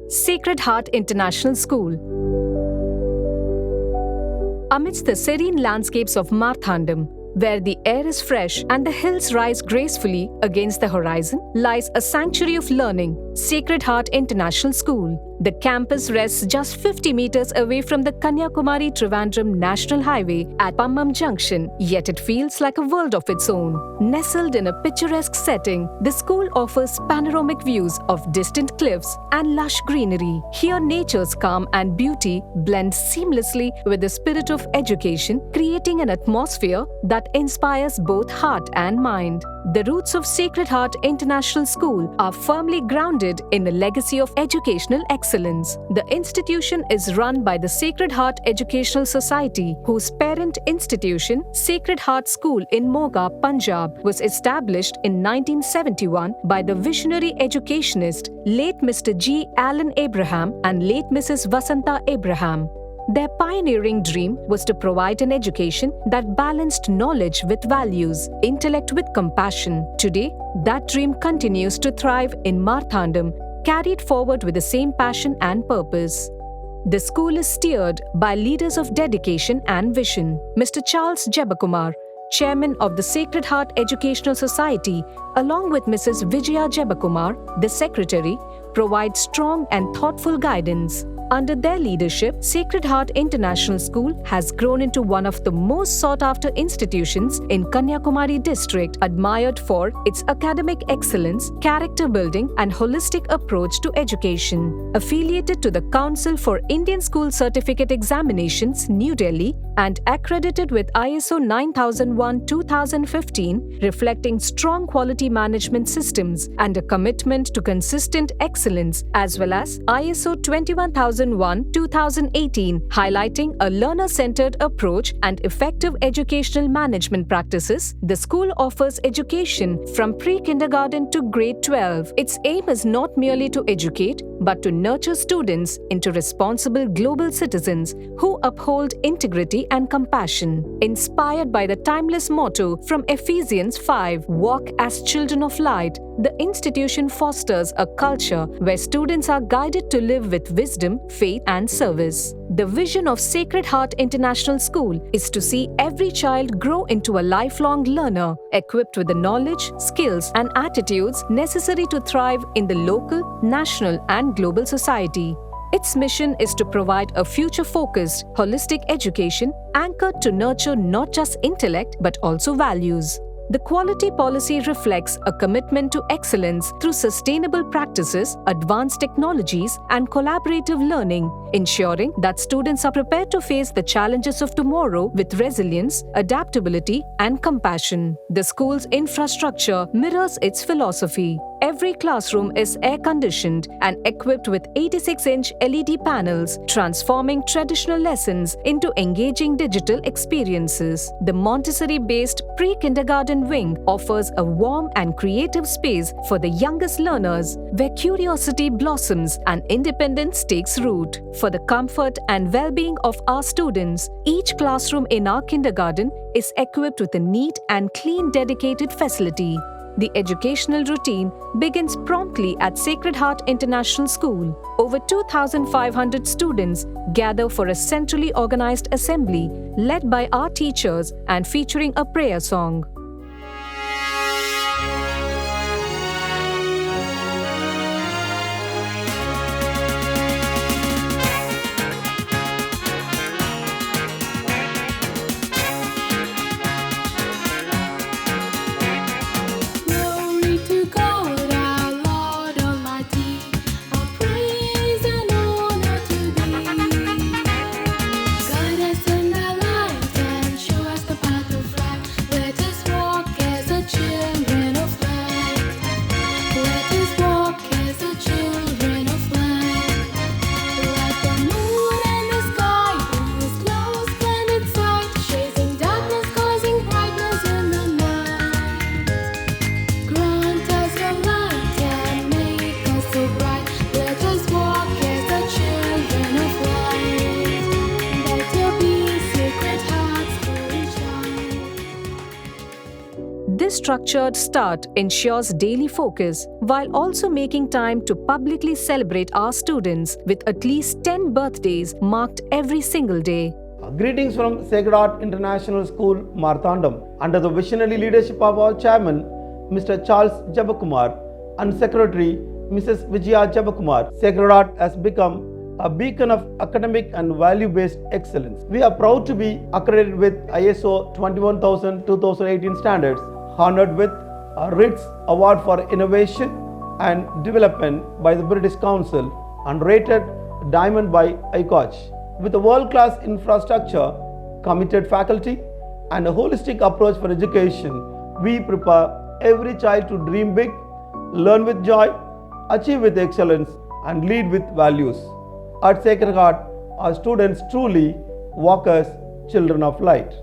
Sacred Heart International School. Amidst the serene landscapes of Marthandam, where the air is fresh and the hills rise gracefully against the horizon, lies a sanctuary of learning, Sacred Heart International School. The campus rests just 50 meters away from the Kanyakumari-Trivandrum National Highway at Pammam Junction, yet it feels like a world of its own. Nestled in a picturesque setting, the school offers panoramic views of distant cliffs and lush greenery. Here, nature's calm and beauty blend seamlessly with the spirit of education, creating an atmosphere that inspires both heart and mind. The roots of Sacred Heart International School are firmly grounded in a legacy of educational excellence. The institution is run by the Sacred Heart Educational Society, whose parent institution, Sacred Heart School in Moga, Punjab, was established in 1971 by the visionary educationist late Mr. G. Allen Abraham and late Mrs. Vasanta Abraham. Their pioneering dream was to provide an education that balanced knowledge with values, intellect with compassion. Today, that dream continues to thrive in Marthandam, carried forward with the same passion and purpose. The school is steered by leaders of dedication and vision. Mr. Charles Jebakumar, Chairman of the Sacred Heart Educational Society, along with Mrs. Vijaya Jebakumar, the Secretary, provide strong and thoughtful guidance. Under their leadership, Sacred Heart International School has grown into one of the most sought-after institutions in Kanyakumari district, admired for its academic excellence, character building, and holistic approach to education. Affiliated to the Council for Indian School Certificate Examinations, New Delhi, and accredited with ISO 9001-2015, reflecting strong quality management systems and a commitment to consistent excellence, as well as ISO 21001-2018, highlighting a learner-centered approach and effective educational management practices. The school offers education from pre-kindergarten to grade 12. Its aim is not merely to educate, but to nurture students into responsible global citizens who uphold integrity and compassion. Inspired by the timeless motto from Ephesians 5, "Walk as children of light," the institution fosters a culture where students are guided to live with wisdom, faith, and service. The vision of Sacred Heart International School is to see every child grow into a lifelong learner, equipped with the knowledge, skills, and attitudes necessary to thrive in the local, national, and global society. Its mission is to provide a future-focused, holistic education anchored to nurture not just intellect but also values. The quality policy reflects a commitment to excellence through sustainable practices, advanced technologies, and collaborative learning, ensuring that students are prepared to face the challenges of tomorrow with resilience, adaptability, and compassion. The school's infrastructure mirrors its philosophy. Every classroom is air-conditioned and equipped with 86-inch LED panels, transforming traditional lessons into engaging digital experiences. The Montessori-based pre-kindergarten wing offers a warm and creative space for the youngest learners, where curiosity blossoms and independence takes root. For the comfort and well-being of our students, each classroom in our kindergarten is equipped with a neat and clean dedicated facility. The educational routine begins promptly at Sacred Heart International School. Over 2,500 students gather for a centrally organized assembly led by our teachers and featuring a prayer song. Guide us in our lives and show us the path to fly. Let us This structured start ensures daily focus while also making time to publicly celebrate our students with at least 10 birthdays marked every single day. Greetings from Sacred Heart International School, Marthandam. Under the visionary leadership of our chairman, Mr. Charles Jabakumar, and secretary, Mrs. Vijaya Jabakumar, Sacred Heart has become a beacon of academic and value-based excellence. We are proud to be accredited with ISO 21000-2018 standards, honored with a RITS Award for Innovation and Development by the British Council, and rated Diamond by ICOCH. With a world-class infrastructure, committed faculty, and a holistic approach for education, we prepare every child to dream big, learn with joy, achieve with excellence, and lead with values. At Sacred Heart, our students truly walk as children of light.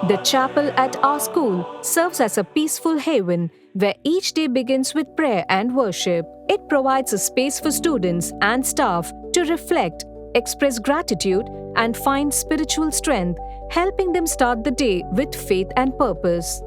The chapel at our school serves as a peaceful haven where each day begins with prayer and worship. It provides a space for students and staff to reflect, express gratitude, and find spiritual strength, helping them start the day with faith and purpose.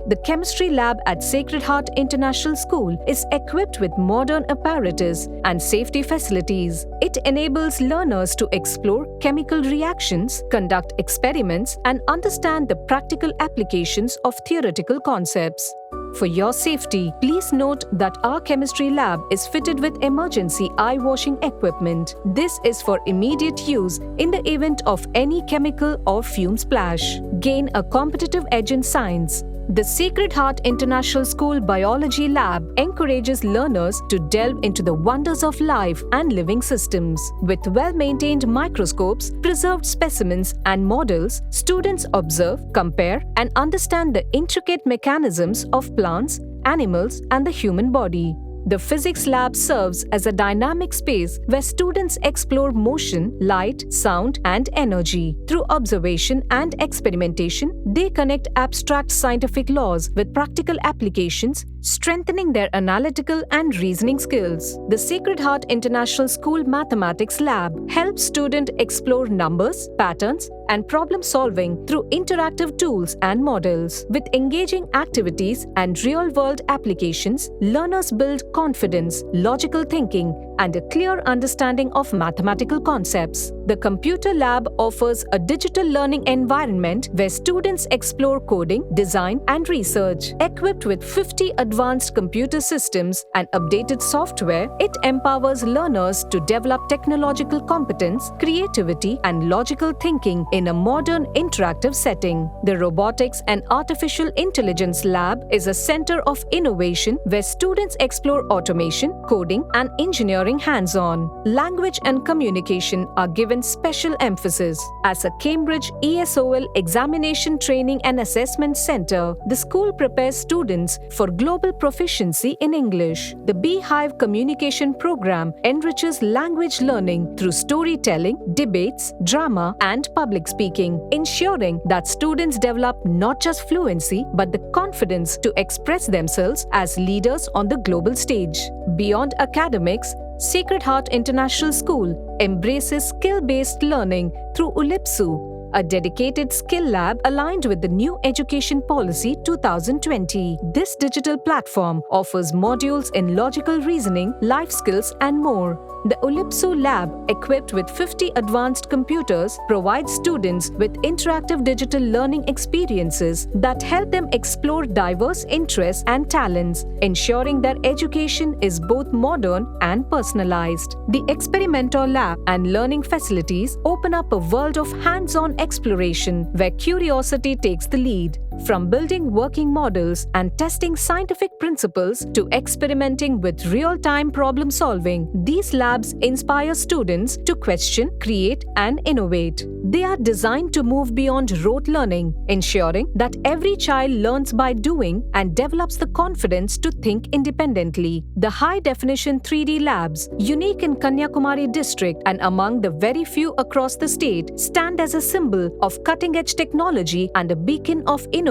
The chemistry lab at Sacred Heart International School is equipped with modern apparatus and safety facilities. It enables learners to explore chemical reactions, conduct experiments, and understand the practical applications of theoretical concepts. For your safety, please note that our chemistry lab is fitted with emergency eye washing equipment. This is for immediate use in the event of any chemical or fume splash. Gain a competitive edge in science. The Sacred Heart International School Biology Lab encourages learners to delve into the wonders of life and living systems. With well-maintained microscopes, preserved specimens, and models, students observe, compare, and understand the intricate mechanisms of plants, animals, and the human body. The physics lab serves as a dynamic space where students explore motion, light, sound, and energy. Through observation and experimentation, they connect abstract scientific laws with practical applications, strengthening their analytical and reasoning skills. The Sacred Heart International School Mathematics Lab helps students explore numbers, patterns, and problem solving through interactive tools and models. With engaging activities and real-world applications, learners build confidence, logical thinking, and a clear understanding of mathematical concepts. The computer lab offers a digital learning environment where students explore coding, design, and research. Equipped with 50 advanced computer systems and updated software, it empowers learners to develop technological competence, creativity, and logical thinking in a modern interactive setting. The Robotics and Artificial Intelligence Lab is a center of innovation where students explore automation, coding, and engineering hands-on. Language and communication are given special emphasis. As a Cambridge ESOL examination training and assessment center, the school prepares students for global proficiency in English. The Beehive Communication Program enriches language learning through storytelling, debates, drama, and public speaking, ensuring that students develop not just fluency but the confidence to express themselves as leaders on the global stage. Beyond academics, Sacred Heart International School embraces skill-based learning through ULIPSU, a dedicated skill lab aligned with the New Education Policy 2020. This digital platform offers modules in logical reasoning, life skills, and more. The ULIPSU lab, equipped with 50 advanced computers, provides students with interactive digital learning experiences that help them explore diverse interests and talents, ensuring their education is both modern and personalized. The Experimenter lab and learning facilities open up a world of hands-on exploration where curiosity takes the lead. From building working models and testing scientific principles to experimenting with real-time problem solving, these labs inspire students to question, create, and innovate. They are designed to move beyond rote learning, ensuring that every child learns by doing and develops the confidence to think independently. The high-definition 3D labs, unique in Kanyakumari district and among the very few across the state, stand as a symbol of cutting-edge technology and a beacon of innovation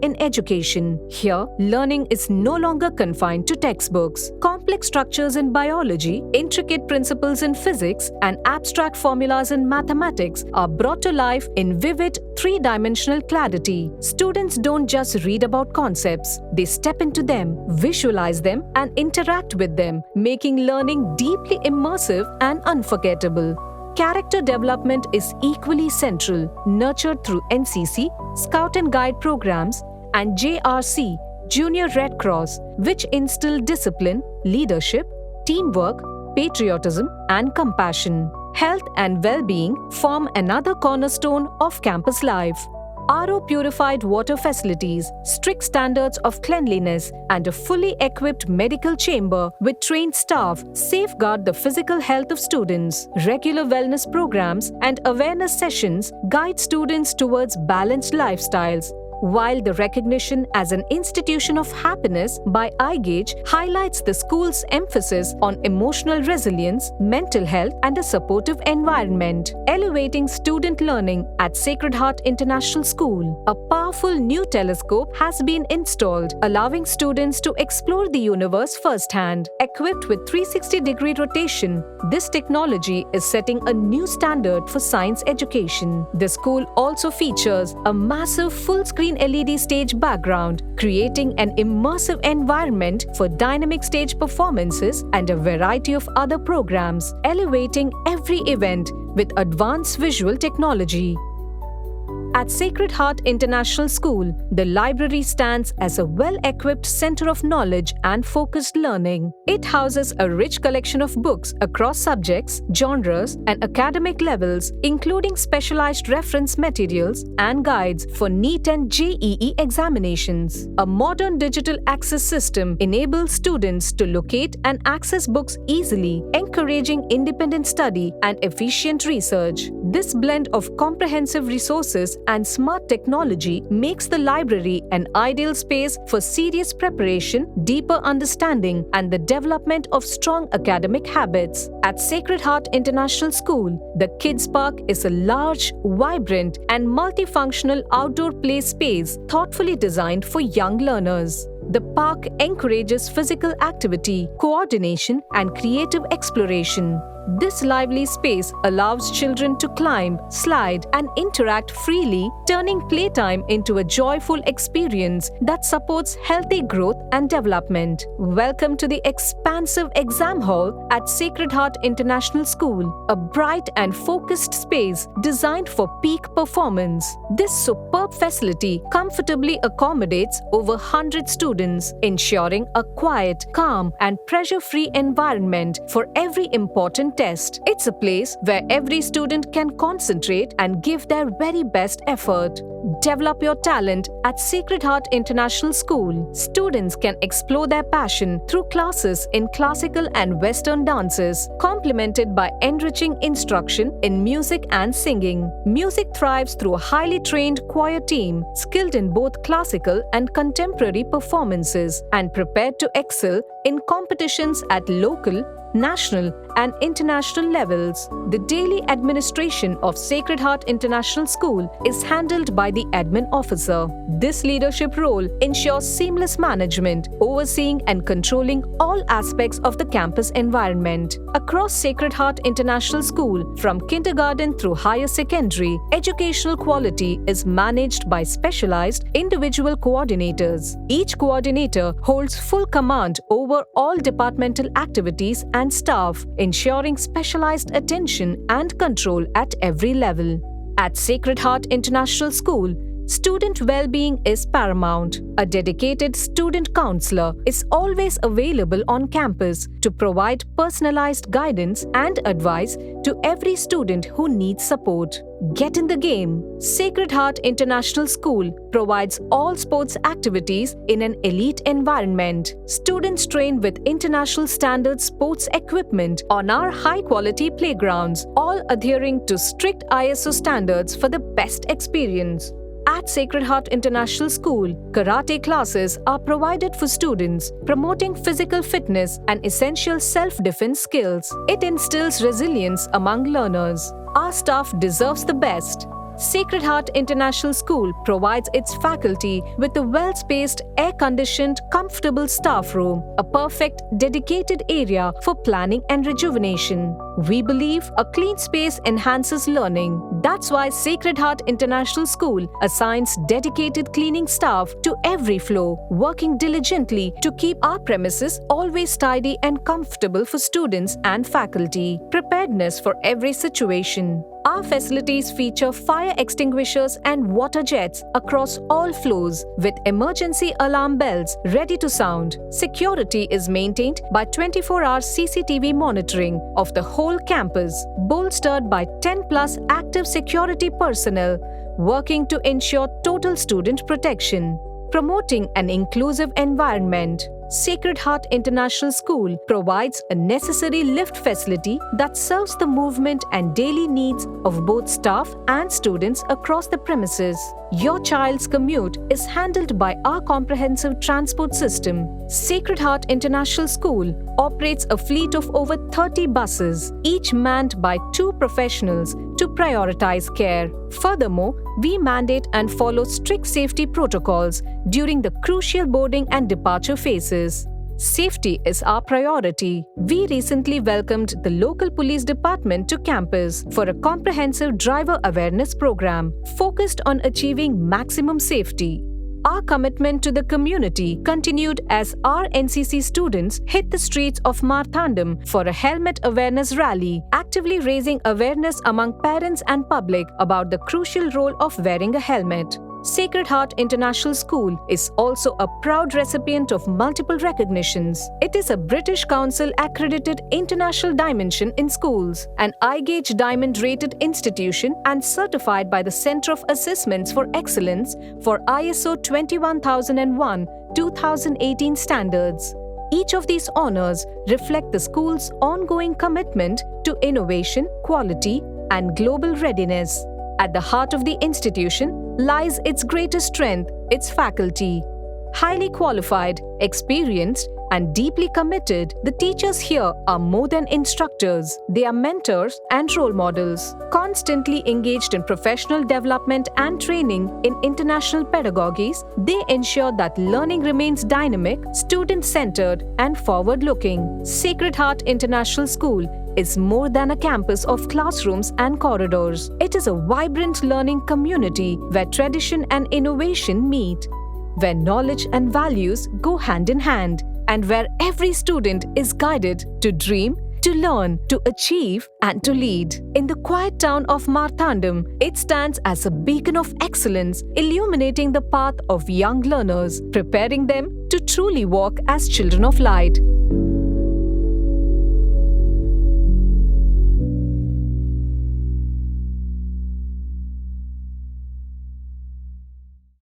in education. Here, learning is no longer confined to textbooks. Complex complex structures in biology, intricate principles in physics, and abstract formulas in mathematics are brought to life in vivid, three-dimensional clarity. Students don't just read about concepts, they step into them, visualize them, and interact with them, making learning deeply immersive and unforgettable. Character development is equally central, nurtured through NCC, Scout and Guide programs, and JRC, Junior Red Cross, which instill discipline, leadership, teamwork, patriotism, and compassion. Health and well-being form another cornerstone of campus life. RO-purified water facilities, strict standards of cleanliness, and a fully equipped medical chamber with trained staff safeguard the physical health of students. Regular wellness programs and awareness sessions guide students towards balanced lifestyles, while the recognition as an institution of happiness by iGauge highlights the school's emphasis on emotional resilience, mental health, and a supportive environment. Elevating student learning at Sacred Heart International School, a powerful new telescope has been installed, allowing students to explore the universe firsthand. Equipped with 360-degree rotation, this technology is setting a new standard for science education. The school also features a massive full-screen LED stage background, creating an immersive environment for dynamic stage performances and a variety of other programs, elevating every event with advanced visual technology. At Sacred Heart International School, the library stands as a well-equipped center of knowledge and focused learning. It houses a rich collection of books across subjects, genres, and academic levels, including specialized reference materials and guides for NEET and JEE examinations. A modern digital access system enables students to locate and access books easily, encouraging independent study and efficient research. This blend of comprehensive resources and smart technology makes the library an ideal space for serious preparation, deeper understanding, and the development of strong academic habits. At Sacred Heart International School, the Kids Park is a large, vibrant, and multifunctional outdoor play space thoughtfully designed for young learners. The park encourages physical activity, coordination, and creative exploration. This lively space allows children to climb, slide, and interact freely, turning playtime into a joyful experience that supports healthy growth and development. Welcome to the expansive exam hall at Sacred Heart International School, a bright and focused space designed for peak performance. This superb facility comfortably accommodates over 100 students, ensuring a quiet, calm, and pressure-free environment for every important test. It's a place where every student can concentrate and give their very best effort. Develop your talent at Sacred Heart International School. Students can explore their passion through classes in classical and Western dances, complemented by enriching instruction in music and singing. Music thrives through a highly trained choir team, skilled in both classical and contemporary performances, and prepared to excel in competitions at local, national, and international levels. The daily administration of Sacred Heart International School is handled by the admin officer. This leadership role ensures seamless management, overseeing and controlling all aspects of the campus environment. Across Sacred Heart International School, from kindergarten through higher secondary, educational quality is managed by specialized individual coordinators. Each coordinator holds full command over all departmental activities and staff, ensuring specialized attention and control at every level. At Sacred Heart International School, student well-being is paramount. A dedicated student counselor is always available on campus to provide personalized guidance and advice to every student who needs support. Get in the game. Sacred Heart International School provides all sports activities in an elite environment. Students train with international standard sports equipment on our high-quality playgrounds, all adhering to strict ISO standards for the best experience. At Sacred Heart International School, karate classes are provided for students, promoting physical fitness and essential self-defense skills. It instills resilience among learners. Our staff deserves the best. Sacred Heart International School provides its faculty with a well-spaced, air-conditioned, comfortable staff room, a perfect, dedicated area for planning and rejuvenation. We believe a clean space enhances learning. That's why Sacred Heart International School assigns dedicated cleaning staff to every floor, working diligently to keep our premises always tidy and comfortable for students and faculty. Preparedness for every situation. Our facilities feature fire extinguishers and water jets across all floors with emergency alarm bells ready to sound. Security is maintained by 24-hour CCTV monitoring of the whole campus, bolstered by 10+ active security personnel working to ensure total student protection. Promoting an inclusive environment. Sacred Heart International School provides a necessary lift facility that serves the movement and daily needs of both staff and students across the premises. Your child's commute is handled by our comprehensive transport system. Sacred Heart International School operates a fleet of over 30 buses, each manned by 2 professionals to prioritize care. Furthermore, we mandate and follow strict safety protocols during the crucial boarding and departure phases. Safety is our priority. We recently welcomed the local police department to campus for a comprehensive driver awareness program focused on achieving maximum safety. Our commitment to the community continued as our NCC students hit the streets of Marthandam for a helmet awareness rally, actively raising awareness among parents and public about the crucial role of wearing a helmet. Sacred Heart International School is also a proud recipient of multiple recognitions. It is a British Council accredited international dimension in schools, an iGauge Diamond rated institution and certified by the Centre of Assessments for Excellence for ISO 21001-2018 standards. Each of these honors reflect the school's ongoing commitment to innovation, quality, and global readiness. At the heart of the institution lies its greatest strength, its faculty. Highly qualified, experienced, and deeply committed, the teachers here are more than instructors. They are mentors and role models, constantly engaged in professional development and training in international pedagogies. They ensure that learning remains dynamic, student-centered, and forward-looking. Sacred Heart International School is more than a campus of classrooms and corridors. It is a vibrant learning community where tradition and innovation meet, where knowledge and values go hand in hand, and where every student is guided to dream, to learn, to achieve, and to lead. In the quiet town of Marthandam, it stands as a beacon of excellence, illuminating the path of young learners, preparing them to truly walk as children of light.